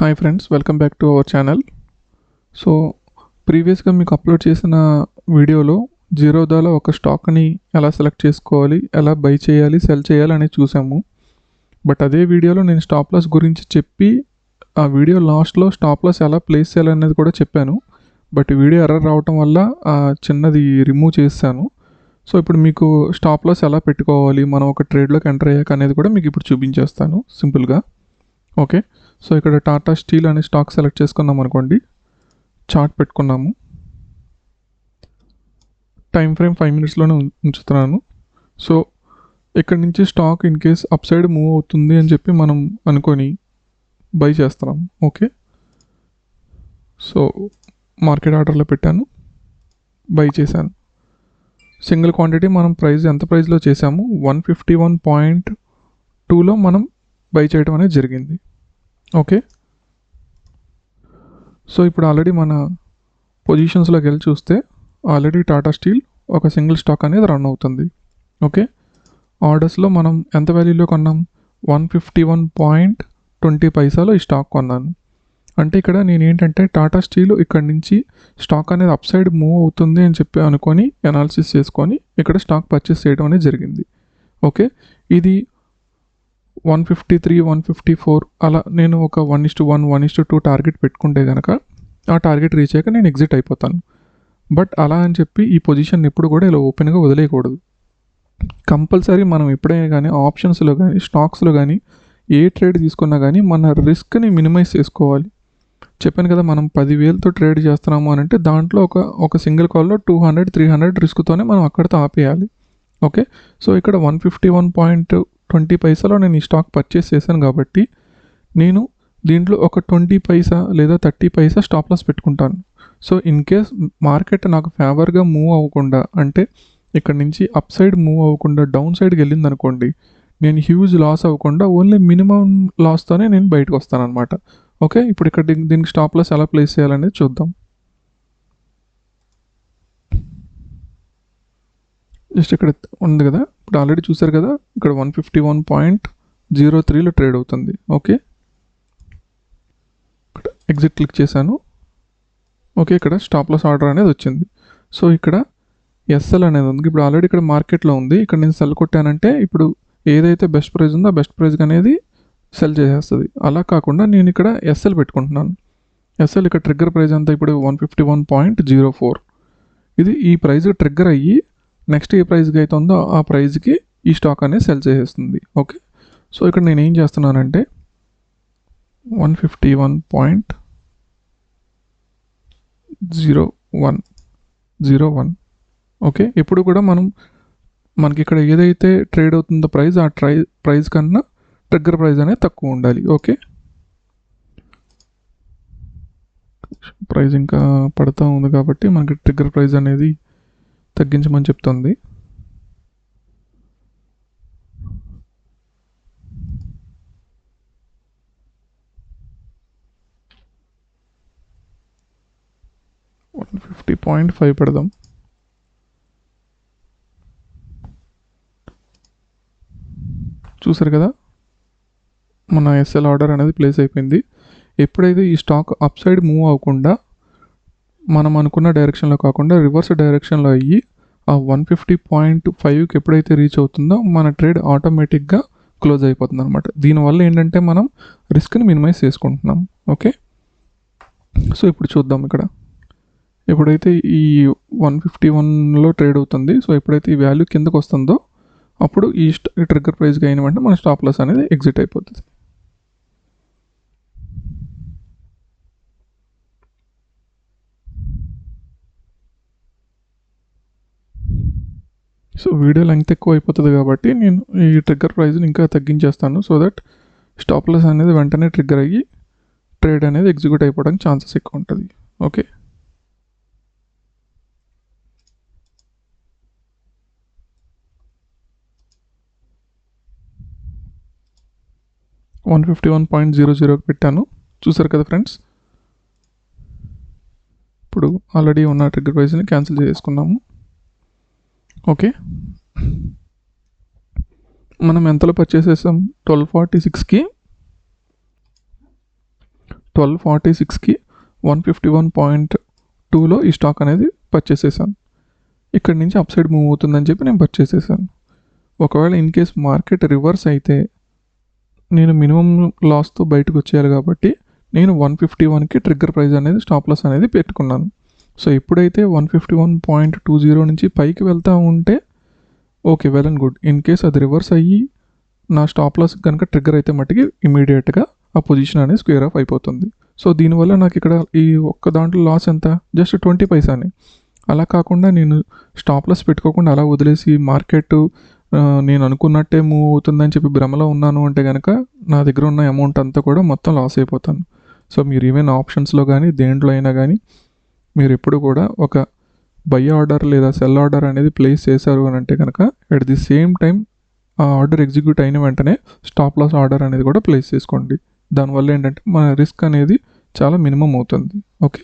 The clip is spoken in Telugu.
Hi friends, welcome back to our channel. So ప్రీవియస్గా మీకు అప్లోడ్ చేసిన వీడియోలో జీరోదాలో ఒక స్టాక్ని ఎలా సెలెక్ట్ చేసుకోవాలి, ఎలా బై చేయాలి, సెల్ చేయాలి అనేది చూసాము. బట్ అదే వీడియోలో నేను స్టాప్ లాస్ గురించి చెప్పి ఆ వీడియో లాస్ట్లో స్టాప్ లాస్ ఎలా ప్లేస్ చేయాలనేది కూడా చెప్పాను. బట్ వీడియో ఎర్రర్ రావటం వల్ల చిన్నది రిమూవ్ చేశాను. సో ఇప్పుడు మీకు స్టాప్ లాస్ ఎలా పెట్టుకోవాలి, మనం ఒక ట్రేడ్లోకి ఎంటర్ అయ్యాక అనేది కూడా మీకు ఇప్పుడు చూపించేస్తాను సింపుల్గా. ఓకే, సో ఇక్కడ టాటా స్టీల్ అనే స్టాక్ సెలెక్ట్ చేసుకున్నాం అనుకోండి, చార్ట్ పెట్టుకున్నాము, టైం ఫ్రేమ్ 5 మినిట్స్లోనే ఉంచుతున్నాను. సో ఇక్కడ నుంచి stock in case up side move అవుతుంది అని చెప్పి మనం అనుకొని బై చేస్తున్నాం. ఓకే, సో మార్కెట్ ఆర్డర్లో పెట్టాను, బై చేశాను. సింగిల్ క్వాంటిటీ మనం ప్రైస్ ఎంత ప్రైస్లో చేసాము, 151.2లో మనం బై చేయడం అనేది జరిగింది. ఓకే, సో ఇప్పుడు ఆల్రెడీ మన పొజిషన్స్లోకి వెళ్ళి చూస్తే ఆల్రెడీ టాటా స్టీల్ ఒక సింగిల్ స్టాక్ అనేది రన్ అవుతుంది. ఓకే, ఆర్డర్స్లో మనం ఎంత వాల్యూలో కొన్నాం, 151.20 ఈ స్టాక్ కొన్నాను. అంటే ఇక్కడ నేను ఏంటంటే టాటా స్టీల్ ఇక్కడ నుంచి స్టాక్ అనేది అప్ సైడ్ మూవ్ అవుతుంది అని చెప్పి అనుకొని అనాలిసిస్ చేసుకొని ఇక్కడ స్టాక్ పర్చేస్ చేయడం అనేది జరిగింది. ఓకే, ఇది 153, 154 అలా నేను ఒక 1:1, 1:2 టార్గెట్ పెట్టుకుంటే కనుక ఆ టార్గెట్ రీచ్ అయ్యాక నేను ఎగ్జిట్ అయిపోతాను. బట్ అలా అని చెప్పి ఈ పొజిషన్ ఎప్పుడు కూడా ఇలా ఓపెన్గా వదిలేయకూడదు. కంపల్సరీ మనం ఎప్పుడైనా కానీ ఆప్షన్స్లో కానీ స్టాక్స్లో కానీ ఏ ట్రేడ్ తీసుకున్నా కానీ మన రిస్క్ని మినిమైజ్ చేసుకోవాలి. చెప్పాను కదా, మనం 10,000తో ట్రేడ్ చేస్తున్నాము అని అంటే దాంట్లో ఒక సింగిల్ కాల్లో 200, 300 రిస్క్తోనే మనం అక్కడితో ఆపేయాలి. ఓకే, సో ఇక్కడ 151.20 నేను ఈ స్టాక్ పర్చేస్ చేశాను కాబట్టి నేను దీంట్లో ఒక 20 లేదా 30 స్టాప్ లాస్ పెట్టుకుంటాను. సో ఇన్ కేస్ మార్కెట్ నాకు ఫేవర్గా మూవ్ అవ్వకుండా, అంటే ఇక్కడ నుంచి అప్ సైడ్ మూవ్ అవ్వకుండా డౌన్ సైడ్కి వెళ్ళింది అనుకోండి, నేను హ్యూజ్ లాస్ అవ్వకుండా ఓన్లీ మినిమం లాస్తోనే నేను బయటకు వస్తాను అనమాట. ఓకే, ఇప్పుడు ఇక్కడ దీనికి స్టాప్ లాస్ ఎలా ప్లేస్ చేయాలనేది చూద్దాం. జస్ట్ ఇక్కడ ఉంది కదా, ఇప్పుడు ఆల్రెడీ చూసారు కదా, ఇక్కడ 151.03లో ట్రేడ్ అవుతుంది. ఓకే, ఇక్కడ ఎగ్జిట్ క్లిక్ చేశాను. ఓకే, ఇక్కడ స్టాప్ లాస్ ఆర్డర్ అనేది వచ్చింది. సో ఇక్కడ ఎస్ఎల్ అనేది ఉంది. ఇప్పుడు ఆల్రెడీ ఇక్కడ మార్కెట్లో ఉంది, ఇక్కడ నేను సెల్ కొట్టానంటే ఇప్పుడు ఏదైతే బెస్ట్ ప్రైస్ ఉందో ఆ బెస్ట్ ప్రైస్ అనేది సెల్ చేసేస్తుంది. అలా కాకుండా నేను ఇక్కడ ఎస్ఎల్ పెట్టుకుంటున్నాను. ఎస్ఎల్ ఇక్కడ ట్రిగ్గర్ ప్రైస్ అంతా ఇప్పుడు 151.04. ఇది ఈ ప్రైస్ ట్రిగ్గర్ అయ్యి నెక్స్ట్ ఏ ప్రైస్కి అయితే ఉందో ఆ ప్రైస్కి ఈ స్టాక్ అనేది సెల్ చేసేస్తుంది. ఓకే, సో ఇక్కడ నేను ఏం చేస్తున్నానంటే 151.01. ఓకే, ఎప్పుడు కూడా మనకి ఇక్కడ ఏదైతే ట్రేడ్ అవుతుందో ప్రైస్ ఆ ప్రైస్ కన్నా ట్రిగ్గర్ ప్రైస్ అనేది తక్కువ ఉండాలి. ఓకే, ప్రైస్ ఇంకా పడుతూ ఉంది కాబట్టి మనకి ట్రిగ్గర్ ప్రైస్ అనేది తగ్గించమని చెప్తుంది. $150.5 పెడదాం. చూసారు కదా, మన ఎస్ఎల్ ఆర్డర్ అనేది ప్లేస్ అయిపోయింది. ఎప్పుడైతే ఈ స్టాక్ అప్ సైడ్ మూవ్ అవ్వకుండా మనం అనుకున్న డైరెక్షన్లో కాకుండా రివర్స్ డైరెక్షన్లో అయ్యి ఆ 150.5కి ఎప్పుడైతే రీచ్ అవుతుందో మన ట్రేడ్ ఆటోమేటిక్గా క్లోజ్ అయిపోతుంది అనమాట. దీనివల్ల ఏంటంటే మనం రిస్క్ని మినిమైజ్ చేసుకుంటున్నాం. ఓకే, సో ఇప్పుడు చూద్దాం. ఇక్కడ ఎప్పుడైతే ఈ 151లో ట్రేడ్ అవుతుంది, సో ఎప్పుడైతే ఈ వాల్యూ కిందకు వస్తుందో అప్పుడు ఈ ట్రిగ్గర్ ప్రైస్గా అయిన వెంటనే మన స్టాప్ లాస్ అనేది ఎగ్జిట్ అయిపోతుంది. సో వీడియో లెంగ్త్ ఎక్కువ అయిపోతుంది కాబట్టి నేను ఈ ట్రిగ్గర్ ప్రైస్ని ఇంకా తగ్గించేస్తాను, సో దట్ స్టాప్ లాస్ అనేది వెంటనే ట్రిగ్గర్ అయ్యి ట్రేడ్ అనేది ఎగ్జిక్యూట్ అయిపోవడానికి ఛాన్సెస్ ఎక్కువ ఉంటుంది. ఓకే, $151.00 పెట్టాను. చూసారు కదా ఫ్రెండ్స్, ఇప్పుడు ఆల్రెడీ ఉన్న ట్రిగ్గర్ ప్రైస్ని క్యాన్సిల్ చేసుకున్నాము. ఓకే, మనం ఎంతలో పర్చేస్ చేసాం, 1246కి 1246కి 151.2లో ఈ స్టాక్ అనేది పర్చేస్ చేశాను. ఇక్కడ నుంచి అప్ సైడ్ మూవ్ అవుతుందని చెప్పి నేను పర్చేస్ చేశాను. ఒకవేళ ఇన్ కేస్ మార్కెట్ రివర్స్ అయితే నేను మినిమం లాస్తో బయటకు వచ్చేయాలి కాబట్టి నేను 151కి ట్రిగ్గర్ ప్రైస్ అనేది స్టాప్ లాస్ అనేది పెట్టుకున్నాను. సో ఎప్పుడైతే 151.20 నుంచి పైకి వెళ్తూ ఉంటే okay, well and good. In case అది రివర్స్ అయ్యి నా స్టాప్ లాస్ కనుక ట్రిగ్గర్ అయితే మట్టుకి ఇమీడియట్గా ఆ పొజిషన్ అనేది స్క్వేర్ ఆఫ్ అయిపోతుంది. సో దీనివల్ల నాకు ఇక్కడ ఈ ఒక్క దాంట్లో లాస్ ఎంత, జస్ట్ 20 పైసానే. అలా కాకుండా నేను స్టాప్ లాస్ పెట్టుకోకుండా అలా వదిలేసి మార్కెట్ నేను అనుకున్నట్టే మూవ్ అవుతుందని చెప్పి భ్రమలో ఉన్నాను అంటే కనుక నా దగ్గర ఉన్న అమౌంట్ అంతా కూడా మొత్తం లాస్ అయిపోతాను. సో మీరు ఈవెన్ ఆప్షన్స్లో కానీ దేంట్లో అయినా కానీ మీరు ఎప్పుడు కూడా ఒక బై ఆర్డర్ లేదా సెల్ ఆర్డర్ అనేది ప్లేస్ చేశారు అని అంటే కనుక ఎట్ ది సేమ్ టైం ఆ ఆర్డర్ ఎగ్జిక్యూట్ అయిన వెంటనే స్టాప్ లాస్ ఆర్డర్ అనేది కూడా ప్లేస్ చేసుకోండి. దానివల్ల ఏంటంటే మన రిస్క్ అనేది చాలా మినిమం అవుతుంది. ఓకే.